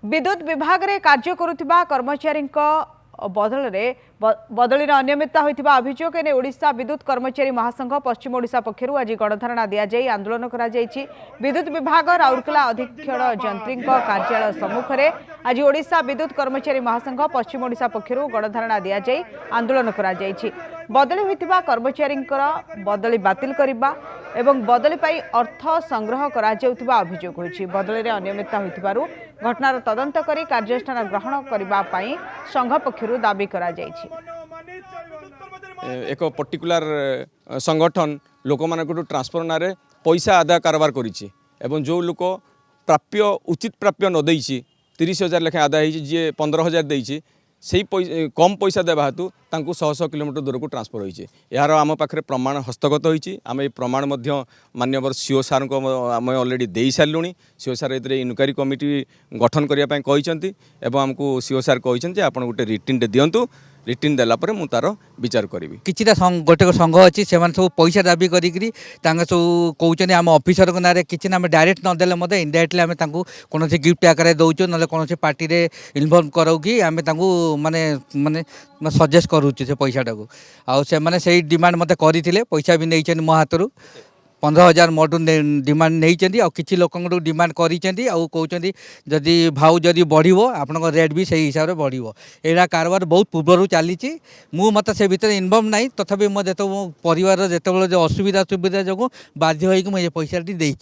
विद्युत विभाग रे कार्य करुथिबा कर्मचारी बदली अनियमितता होइथिबा अभियोग ने ओडिशा विद्युत कर्मचारी महासंघ पश्चिम ओडिशा पक्षरु आज गणधारणा दिया जाई आंदोलन करा जायछि। विद्युत विभाग राउरकेला अधीक्षण जंत्री कार्यालय सम्मुख में आज ओडिशा विद्युत कर्मचारी महासंघ पश्चिम ओडिशा पक्षरु गणधारणा दिया जाई आंदोलन करा जायछि। बदली होइथिबा कर्मचारी बदली बातिल करबा एवं बदली पाई अर्थ संग्रह करा जाउथिबा अभियोग होइछि। बदली रे अनियमितता होइथिबारु घटनार तदंत करी कार्यानुष्ठान ग्रहण करबा पाई संघ पक्षरु दाबी करा जायछि। एक पर्टिकुलर संगठन लोक मानक ट्रांसफर ना पैसा आदाय कारबार करिछि एवं जो लोक प्राप्य उचित प्राप्य न देइछि 30,000 लेखा आदाय जी 15,000 देइछि से कम पैसा देवा हेतु तांकु 100 किलोमीटर दूर को ट्रांसफर होइछि। यार आम पाखे प्रमाण हस्तगत होइछि। आम ए प्रमाण मध्य माननीय सीओ सार को आम ऑलरेडी दे सारूँ। सीओ सार ए इनक्वारी कमिटी गठन करने कहते एवं आमको सीओ सार कहते आप गोटे रिटिन दिंतु रिटिन देला परे मु तार विचार करी कि गोटे संघ अच्छी से सब पैसा दाबी करी सब कहते आम ऑफिसर ना कि आम डायरेक्ट नदेले इनडायरेक्टली आम कौन गिफ्ट आकार दौचु ना कौन पार्टी रे इनवल्व कराऊ कि आम माने माने सजेस्ट करूँ से पैसा टाक आने से डिमांड मत करते पैसा भी नहीं मो हाथ 15,000 मोटू डिमांड नहीं किसी लोक डिमांड कहते जदि भाव जदि बढ़ो आपण रेट भी सही हिसाब से बढ़ो। यहाँ कारबार बहुत पूर्वर चली मत से भितर इनवल्व ना तथापि मो परिवार जो असुविधा सुविधा जो बाध्य होगी मुझे पैसा दी